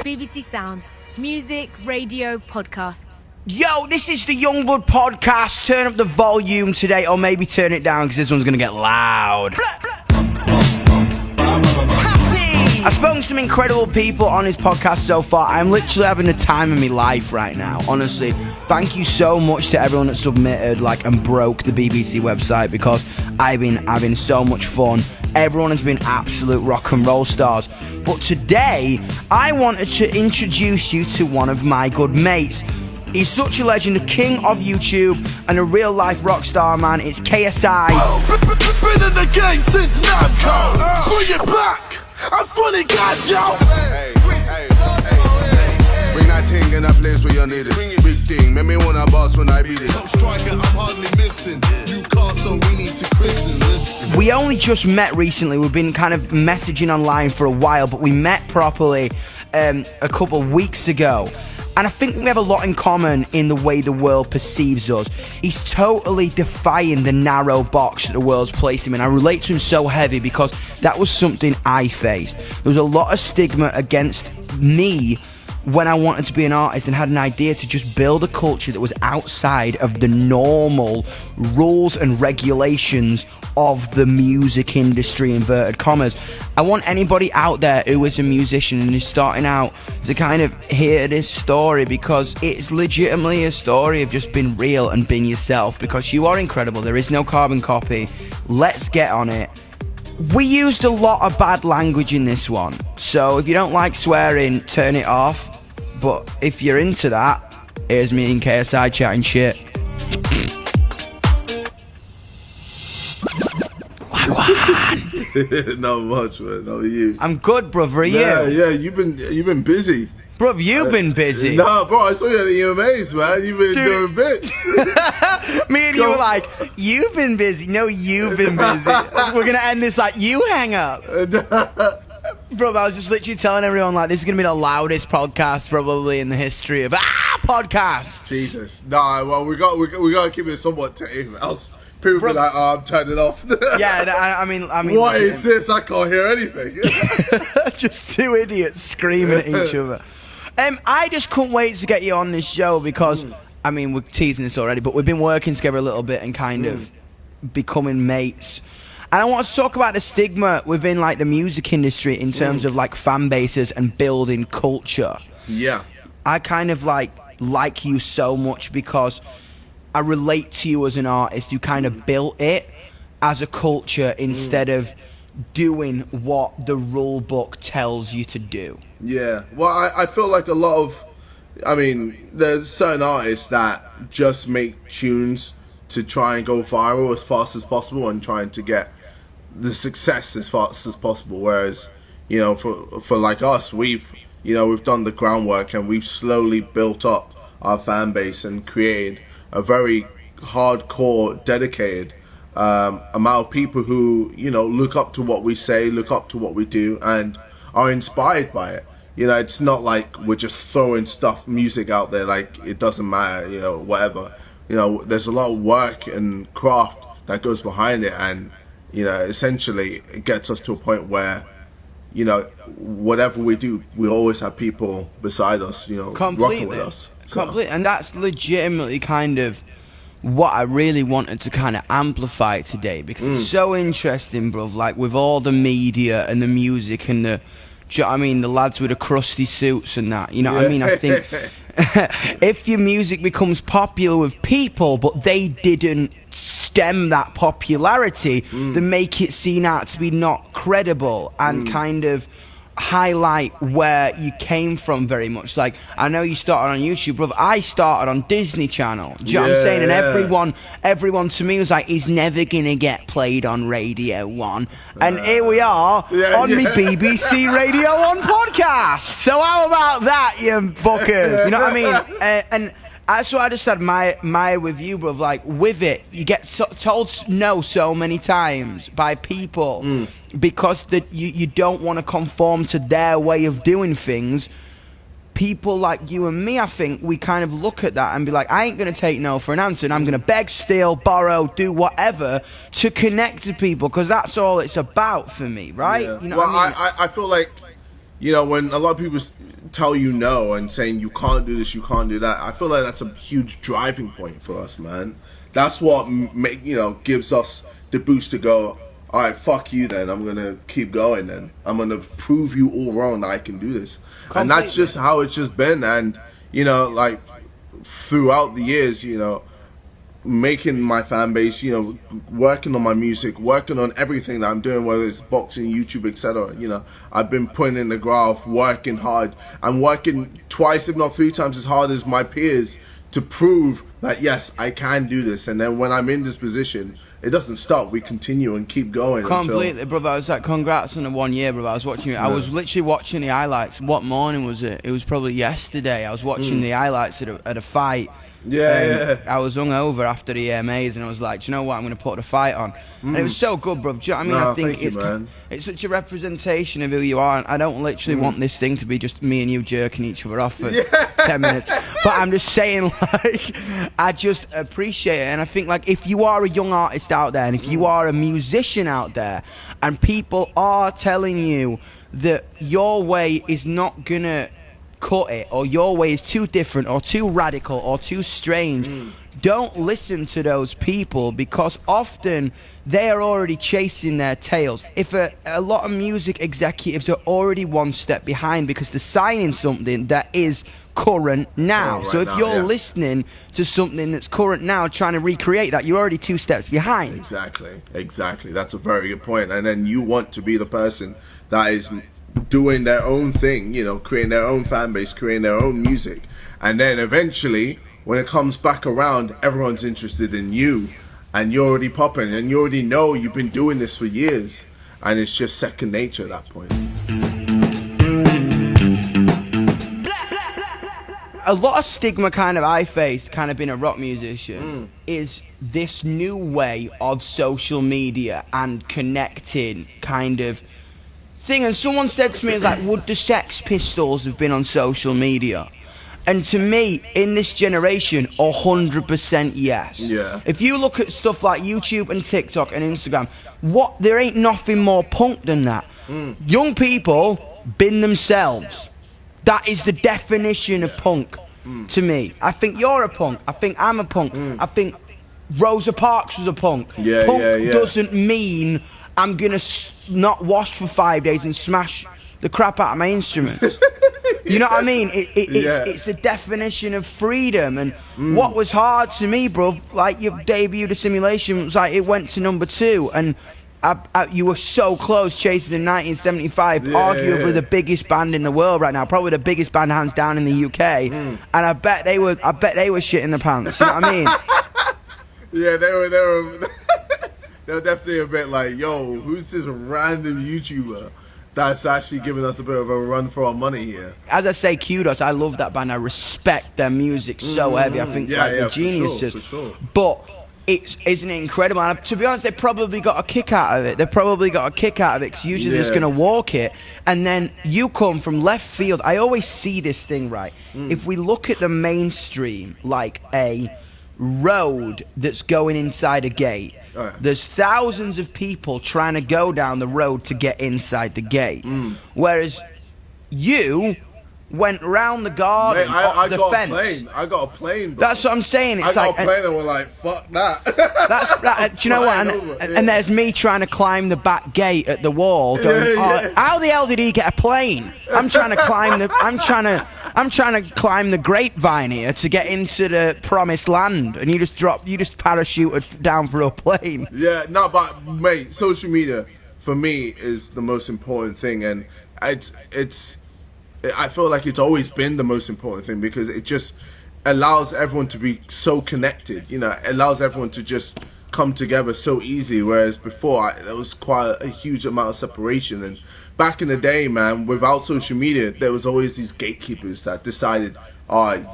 BBC Sounds. Music, radio, podcasts. Yo, this is the Youngblood podcast. Turn up the volume today, or maybe turn it down, because this one's going to get loud. I've spoken to some incredible people on his podcast so far. I'm literally having the time of my life right now, honestly. Thank you so much to everyone that submitted and broke the BBC website, because I've been having so much fun. Everyone has been absolute rock and roll stars. But today, I wanted to introduce you to one of my good mates. He's such a legend, the king of YouTube, and a real-life rock star, man. It's KSI. Been in the game since Namco. Bring it back. I'm fully got y'all. Bring that thing in that place where you need it. Big thing, make me wanna boss when I beat it. Top striker, I'm hardly missing. You can't, so we need to christen. Listen. We only just met recently. We've been kind of messaging online for a while, but we met properly a couple of weeks ago. And I think we have a lot in common in the way the world perceives us. He's totally defying the narrow box that the world's placed him in. I relate to him so heavy because that was something I faced. There was a lot of stigma against me when I wanted to be an artist and had an idea to just build a culture that was outside of the normal rules and regulations of the music industry, inverted commas. I want anybody out there who is a musician and is starting out to kind of hear this story, because it's legitimately a story of just being real and being yourself, because you are incredible. There is no carbon copy. Let's get on it. We used a lot of bad language in this one, so if you don't like swearing, turn it off. But if you're into that, here's me and KSI chatting shit. Wagwan. Not much, man. How are you? I'm good, brother. Are you? Yeah. You've been busy. Bruv, you've been busy. Nah, bro. I saw you at the EMAs, man. You've been doing bits. Me and you were like, you've been busy. No, you've been busy. We're gonna end this like, you hang up. Bro, I was just literally telling everyone, this is going to be the loudest podcast probably in the history of podcasts. Jesus. Nah, well, we got to keep it somewhat tame. Else people be like, oh, I'm turning off. Yeah, I mean. What is this? I can't hear anything. Just two idiots screaming at each other. I just couldn't wait to get you on this show because, we're teasing this already, but we've been working together a little bit and kind of becoming mates. And I want to talk about the stigma within the music industry in terms of fan bases and building culture. Yeah. I kind of like you so much because I relate to you as an artist who kind of built it as a culture instead of doing what the rule book tells you to do. Yeah. Well, I feel like a lot of, there's certain artists that just make tunes to try and go viral as fast as possible and trying to get the success as fast as possible, whereas for like us, we've done the groundwork and we've slowly built up our fan base and created a very hardcore, dedicated amount of people who look up to what we say, look up to what we do, and are inspired by it. It's not like we're just throwing music out there like it doesn't matter, whatever. There's a lot of work and craft that goes behind it, and essentially it gets us to a point where whatever we do, we always have people beside us, rocking with us. Completely, and that's legitimately kind of what I really wanted to kind of amplify today, because it's so interesting, bruv, with all the media and the music and the lads with the crusty suits and that, I think if your music becomes popular with people, but they didn't stem that popularity, then make it seen out to be not credible and kind of highlight where you came from very much. I know you started on YouTube, brother. I started on Disney Channel. Do you know what I'm saying? And everyone to me was like, he's never gonna get played on Radio 1. And here we are on the BBC Radio 1 podcast. So how about that, you fuckers? You know what I mean? And that's what I just admire with you, bro. With it, you get told no so many times by people because you don't want to conform to their way of doing things. People like you and me, I think, we kind of look at that and be like, I ain't going to take no for an answer, and I'm going to beg, steal, borrow, do whatever to connect to people, because that's all it's about for me, right? Yeah. You know what I mean? I feel like, when a lot of people tell you no and saying you can't do this, you can't do that, I feel like that's a huge driving point for us, man. That's what gives us the boost to go, all right, fuck you then. I'm going to keep going then. I'm going to prove you all wrong that I can do this. Completely. And that's just how it's just been. And, like throughout the years, making my fan base, working on my music, working on everything that I'm doing, whether it's boxing, YouTube, etc. I've been putting in the graft, working hard. I'm working twice, if not 3 times as hard as my peers to prove that, yes, I can do this. And then when I'm in this position, it doesn't stop. We continue and keep going. Completely, brother. I was like, congrats on the 1 year, brother. I was watching it. I was literally watching the highlights. What morning was it? It was probably yesterday. I was watching the highlights at a fight. Yeah. I was hungover after the AMAs, and I was like, do you know what? I'm going to put the fight on. And it was so good, bro. Do you know what I mean? No, I think it's such a representation of who you are. And I don't literally want this thing to be just me and you jerking each other off for 10 minutes. But I'm just saying, like, I just appreciate it. And I think, like, if you are a young artist out there, and if you are a musician out there, and people are telling you that your way is not going to cut it, or your way is too different or too radical or too strange, don't listen to those people, because often they are already chasing their tails. If a lot of music executives are already one step behind because they're signing something that is current now. So if you're listening to something that's current now, trying to recreate that, you're already 2 steps behind. Exactly. That's a very good point. And then you want to be the person that is doing their own thing, creating their own fan base, creating their own music. And then eventually, when it comes back around, everyone's interested in you. And you're already popping, and you already know you've been doing this for years. And it's just second nature at that point. A lot of stigma kind of I face, kind of being a rock musician, is this new way of social media and connecting kind of thing. And someone said to me, like, would the Sex Pistols have been on social media? And to me, in this generation, 100% yes. Yeah. If you look at stuff like YouTube and TikTok and Instagram, there ain't nothing more punk than that. Young people bin themselves. That is the definition of punk to me. I think you're a punk. I think I'm a punk. I think Rosa Parks was a punk. Punk doesn't mean I'm going to not wash for 5 days and smash the crap out of my instruments. You know what I mean? It's a definition of freedom. And what was hard to me, bro, like your debut, The Simulation, was like it went to number 2. And you were so close chasing in 1975, arguably the biggest band in the world right now, probably the biggest band hands down in the UK. And I bet they were shitting the pants. You know what I mean? Yeah, they were definitely a bit like, yo, who's this random YouTuber that's actually giving us a bit of a run for our money here? As I say, kudos. I love that band. I respect their music so heavy. I think they're geniuses. For sure. But isn't it incredible? And to be honest, they probably got a kick out of it. Because usually they're just going to walk it. And then you come from left field. I always see this thing, right? If we look at the mainstream like a road that's going inside a gate, there's thousands of people trying to go down the road to get inside the gate. Whereas you went round the garden, I the got fence. I got a plane, bro. That's what I'm saying. It's I got a plane and we're like, fuck that. Do you know what? And there's me trying to climb the back gate at the wall, going, how the hell did he get a plane? I'm trying to climb the grapevine here to get into the promised land, and you just parachuted down for a plane. Yeah, no, but mate, social media for me is the most important thing, and I feel like it's always been the most important thing because it just allows everyone to be so connected. It allows everyone to just come together so easily, whereas before there was quite a huge amount of separation. And back in the day, man, without social media, there was always these gatekeepers that decided,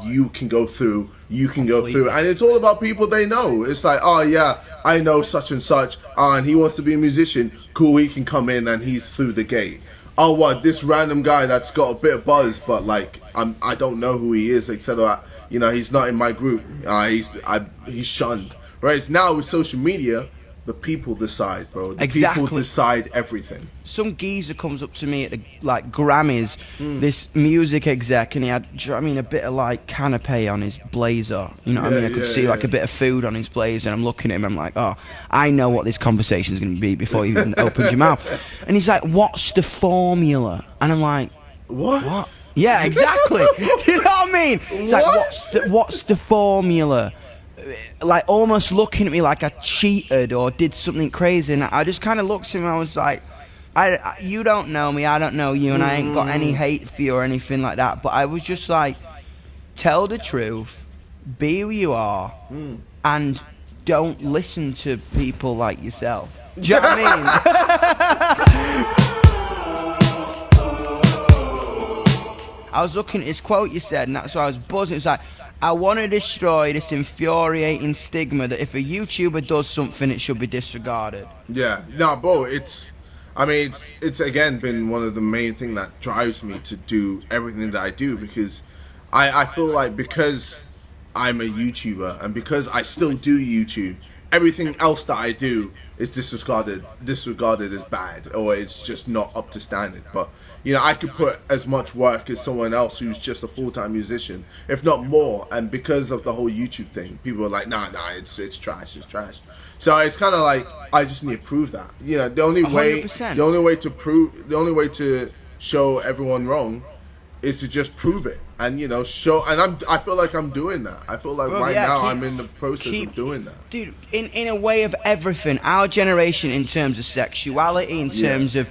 you can go through, and it's all about people they know. It's like, I know such and such, and he wants to be a musician, cool, he can come in and he's through the gate. Oh, what, this random guy that's got a bit of buzz, but like I don't know who he is, etc. He's not in my group. He's shunned. Whereas now with social media, the people decide, bro. The Exactly. people decide everything. Some geezer comes up to me at the Grammys, this music exec, and he had, do you know what I mean, a bit of like canapé on his blazer. You know what I mean? I could see like a bit of food on his blazer, and I'm looking at him, I'm like, oh, I know what this conversation is going to be before you even opened your mouth. And he's like, what's the formula? And I'm like, what? Yeah, exactly. You know what I mean? It's like, what's the formula? Like almost looking at me like I cheated or did something crazy, and I just kind of looked at him and I was like, you don't know me, I don't know you, and I ain't got any hate for you or anything like that, but I was just like, tell the truth, be who you are, and don't listen to people like yourself. Do you know what I mean? I was looking at this quote you said, and that's why I was buzzing. It's like, I want to destroy this infuriating stigma that if a YouTuber does something, it should be disregarded. Yeah, no, bro, it's again been one of the main things that drives me to do everything that I do, because I feel like because I'm a YouTuber and because I still do YouTube, everything else that I do is disregarded as bad, or it's just not up to standard. But you know, I could put as much work as someone else who's just a full-time musician, if not more. And because of the whole YouTube thing, people are like, nah, it's trash, it's trash. So it's kind of like, I just need to prove that. You know, the only way to show everyone wrong is to just prove it, and you know, show. And I feel like I'm doing that. I feel like I'm in the process of doing that, dude. In a way of everything, our generation, in terms of sexuality, in terms of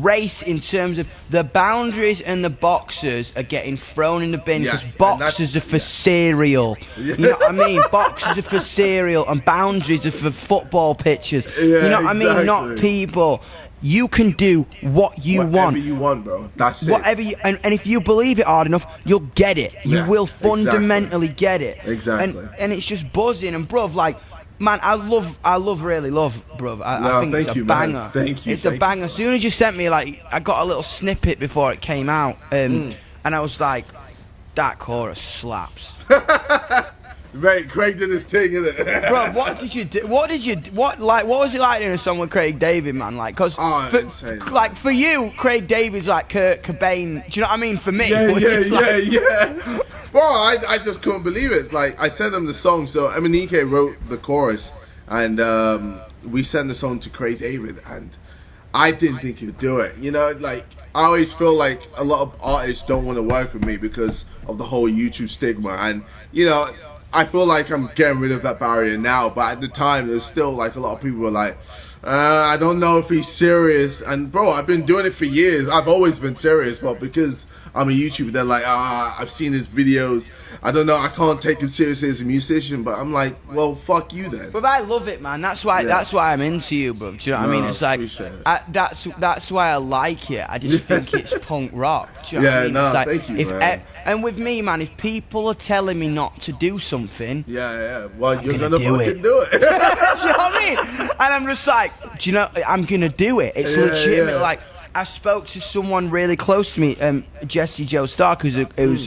race, in terms of the boundaries and the boxes are getting thrown in the bin, because boxes are for cereal. You know what I mean? Boxes are for cereal and boundaries are for football pitches. You know what I mean? Not people. You can do what you want. Whatever you want, bro. That's it. Whatever you, and if you believe it hard enough, you'll get it. You will fundamentally get it. Exactly. And it's just buzzing. And bruv, like, man, I really love, bruv. I think it's a banger. Man. Thank you. It's a banger. As soon as you sent me, like, I got a little snippet before it came out, and I was like, that chorus slaps. Right, Craig did his thing, innit? Bro, what did you do? What was it like doing a song with Craig David, man? Like, cause for you, Craig David's like Kurt Cobain. Do you know what I mean? For me, yeah. Bro, I just couldn't believe it. It's like, I sent him the song. So Emanike wrote the chorus, and we sent the song to Craig David, and I didn't think he'd do it. You know, like, I always feel like a lot of artists don't want to work with me because of the whole YouTube stigma, and you know, I feel like I'm getting rid of that barrier now, but at the time, there's still like a lot of people were like, I don't know if he's serious. And bro, I've been doing it for years. I've always been serious, but because I'm a YouTuber, they're like, I've seen his videos. I don't know, I can't take him seriously as a musician. But I'm like, well, fuck you then. But I love it, man. That's why I'm into you, bro. Do you know what I mean? It's like, that's why I like it. I just think it's punk rock. Do you know what I mean? Like, thank you, man. And with me, man, if people are telling me not to do something, well, you're gonna fucking do it. Do you know what I mean? And I'm just like, do you know, I'm gonna do it. It's legitimate. Like, I spoke to someone really close to me, Jessie Jo Stark, who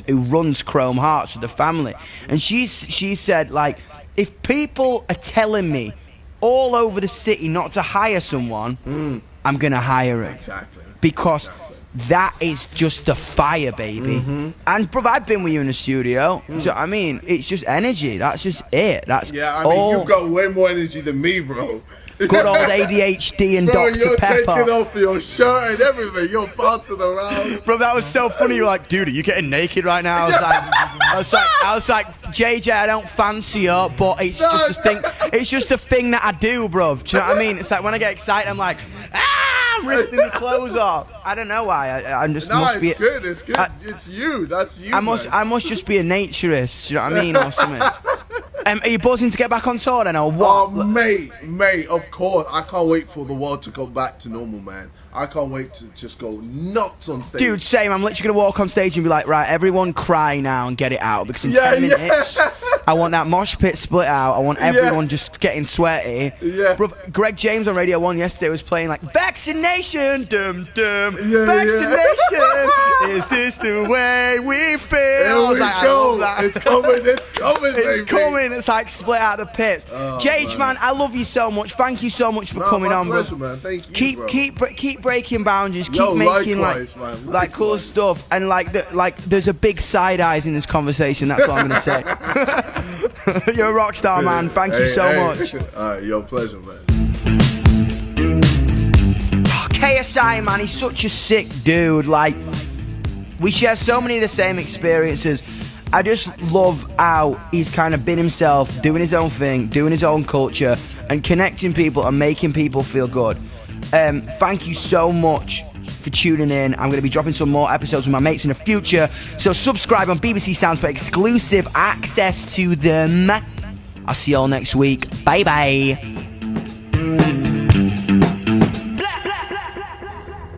runs Chrome Hearts with the family, and she said, like, if people are telling me all over the city not to hire someone, I'm gonna hire it. Exactly. Because that is just the fire, baby. And bro, I've been with you in the studio. So I mean, it's just energy. That's just it. That's you've got way more energy than me, bro. Good old ADHD and bro, Dr. Pepper. You're taking off your shirt and everything. You're bouncing around. Bro, that was so funny. You're like, dude, are you getting naked right now? I was like, JJ, I don't fancy you, but it's just a thing. It's just a thing that I do, bro. Do you know what I mean? It's like when I get excited, I'm like, I'm ripping the clothes off. I don't know why. I'm just must be. It's good. It's good. It's you. That's you. I must just be a naturist. Do you know what I mean, or something? Are you buzzing to get back on tour then, or what? Oh, mate, of course. I can't wait for the world to go back to normal, man. I can't wait to just go nuts on stage. Dude, same. I'm literally going to walk on stage and be like, right, everyone cry now and get it out. Because in 10 minutes, I want that mosh pit split out. I want everyone just getting sweaty. Yeah. Bro, Greg James on Radio 1 yesterday was playing like, vaccination, dum-dum, vaccination Is this the way we feel? Here I was we like, I go. love that. It's coming, baby. It's coming. It's like split out the pits. JH, man, I love you so much. Thank you so much for coming on, bro. Pleasure, man. Thank you, bro. Keep breaking boundaries. Keep making likewise, man. like cool stuff. And like there's a big side eyes in this conversation. That's what I'm gonna say. You're a rock star, man. Thank you so much. Alright, your pleasure, man. KSI, man, he's such a sick dude. Like, we share so many of the same experiences. I just love how he's kind of been himself, doing his own thing, doing his own culture, and connecting people and making people feel good. Thank you so much for tuning in. I'm going to be dropping some more episodes with my mates in the future, so subscribe on BBC Sounds for exclusive access to them. I'll see you all next week. Bye bye.